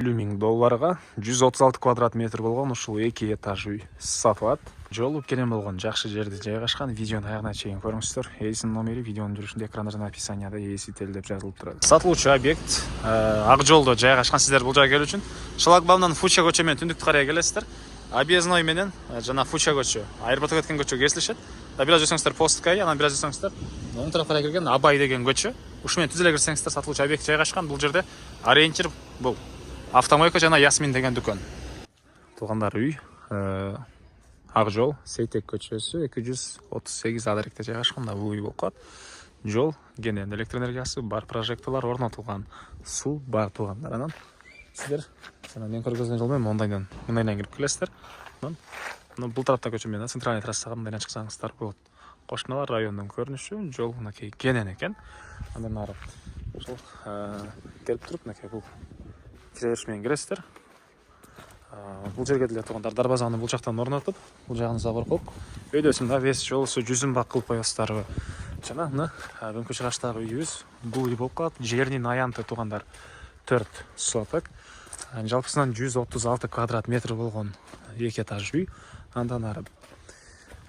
$50.000 136 квадрат метр болгон ушул 2 этаж үй сатылат. Жолу керем болгон жакшы жерде жайгашкан. Видеону аягына чейин көрүңүздөр. Ээсинин номери видеонун жүрүшүндө экранда жана описанияда ээси тел деп жазылып турат. Сатылуучу объект ак жолдо жайгашкан. Сиздер бул жайга келүү үчүн шлагбаумдан Фуча көчө менен түндүктү карай келесиздер. Объездной менен жана Фуча көчө, аэропортко кеткен көчө кесилишет. Бир аз жүрсөңүздөр Посткай, анан бир аз жүрсөңүздөр оң тараптара келген Абай деген көчө. Ушу менен түз эле кирсеңиздер сатылуучу объект жайгашкан. Бул жерде ориентир бул автомойка жана Ясмин деген дүкөн. Туугандар үй ак жол Сейтек көчөсү 238 адректе жайгашкан. Да бул үй болуп калат. Жол кенен, электр энергиясы бар, прожекторлор орнотулган, суу бар туугандар. Анан сиздер жана мен көргөзгөн жол менен мындайдан кирип келесиздер. Анан бул тарапта көчө менен центральный трассага мындайдан чыксаңыздар болот. Кошуналар райондун көрүнүшү, жол мынакей кенен экен. Андан ары ошол келип туруп мынакей бул киребериш менен киресиздер. Бул жерге деле туугандар дарбазаны бул жактан орнотуп, бул жагын забор кылып, өйдөсүн да вес жолусу жүзүн бак кылып коесуздарбы. Жана мына өңкө чыгаштагы үйүбүз бул үй болуп калат. Жеринин аянты туугандар 4 соток. Жалпысынан 136 квадрат метр болгон 2 этаж үй. Андан ары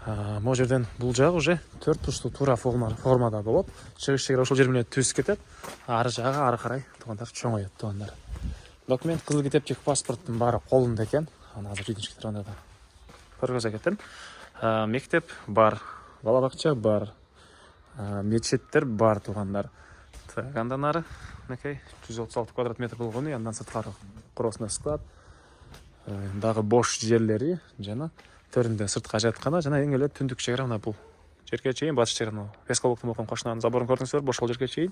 могу жерден бул жагы уже 4 бурчтуу туура формада болот. Чыгыш чегара ошол жер менен түз кетет. Ары жагы ары карай туугандар чоңойот туугандар. Документ, кызыл китептик, паспорттун баары колунда экен. Аны азыр видеочка экранда көргөзө кетем. Мектеп бар, бала бакча бар, мечеттер бар туугандар. Андан ары мынакей 136 квадрат метр болгону, андан сырткары кроссный склад, дагы бош жерлери жана төрүндө сыртка жаткана жана эң эле түндүк чегара мына бул жерге чейин батыш чегара Пескалоктун окон кошунанын заборун көрдүңүздөр, ошол жерге чейин.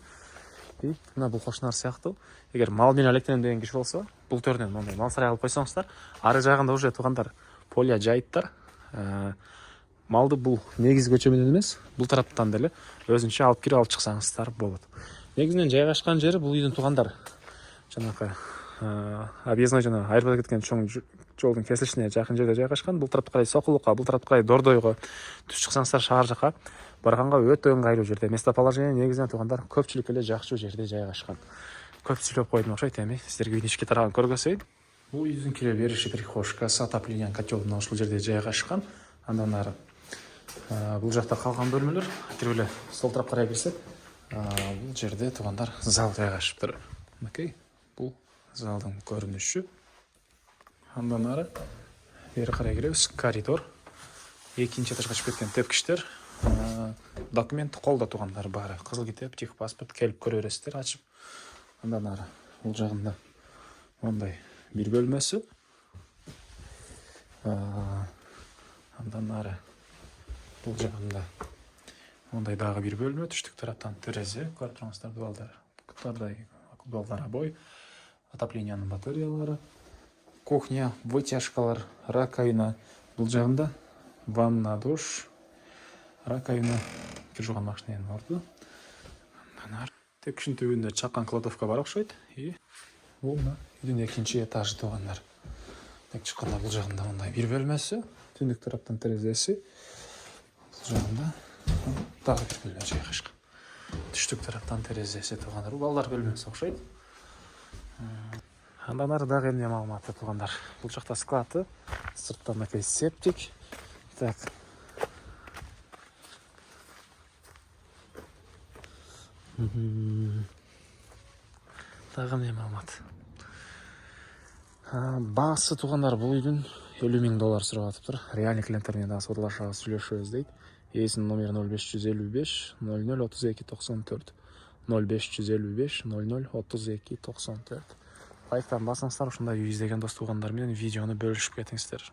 И мына бул кошуналар сыяктуу. Эгер мал менен алектенем деген киши болсо, бул төрүнөн мондай мал сарай алып койсоңуздар, ары жагында уже туугандар полия жайыттар. Малды бул негизги көчө менен эмес, бул тараптан деле өзүнчө алып кирип алып чыксаңыздар болот. Негизинен жайгашкан жери бул үйдүн туугандар жанакы объездной жана аэропортко кеткен чоң жолдун кесилишине жакын жерде жайгашкан. Бул тарапка карай Сокулукка, бул тарапка карай Дордойго түз чыксаңыздар шаар жака барганга өтө ыңгайлуу жерде. Местоположение негизинен туугандар көпчүлүк эле жакшы жерде жайгашкан. Көп сүйлөп койдум окшойт, эми сиздерге үйдүн ички тарабын көргөзөйүн. Бул үйдүн кире бериши прихожкасы, отопление котел мына ушул жерде жайгашкан. Андан ары бул жакта калган бөлмөлөр. Кирип эле сол тарапка карай кирсек, бул жерде туугандар зал жайгашыптыр. Окей, бул залдын көрүнүшү. Андан ары бери карай киребиз. Коридор. Экинчи этажга чыгып кеткен тепкичтер. Документ колдо туугандар баары. Кызыл китеп, техпаспорт келип көрө бересиздер ачып. Андан ары бул жагында мондай бир бөлмөсү. Андан ары бул жагында мондай дагы бир бөлмө, түштүк тараптан терезе, көрүп турсаңыздар, балдар обой, отоплениянын батареялары, кухня, вытяжкалар, раковина, бул жагында ванна, душ, раковина, кир жууган машинанын орду. Андан ары тепкичтин түбүндө чакан кладовка бар окшойт. И бул үйдүн экинчи этажы туугандар. Тек чыкканда бул жагында мондай бир бөлмөсү, түндүк тараптан терезеси. Бул жагында дагы бир бөлмө жайгашкан. Түштүк тараптан терезеси туугандар. Бул балдар бөлмөсү окшойт. Андан ары дагы эмне маалыматы туугандар. Бул жакта склады, сырттан мынакей септик. Так. Дагы эмне маалымат. Баасы туугандар бул үйдүн $50.000 сурап атыптыр. Реальный клиенттер менен дагы саудалашабыз, сүйлөшөбүз дейт. Ээсинин номери 0555 00 32 94. 0555 00 32 94. Лайктан басыңыздар, ушундай үй издеген дос туугандар менен видеону бөлүшүп кетиңиздер.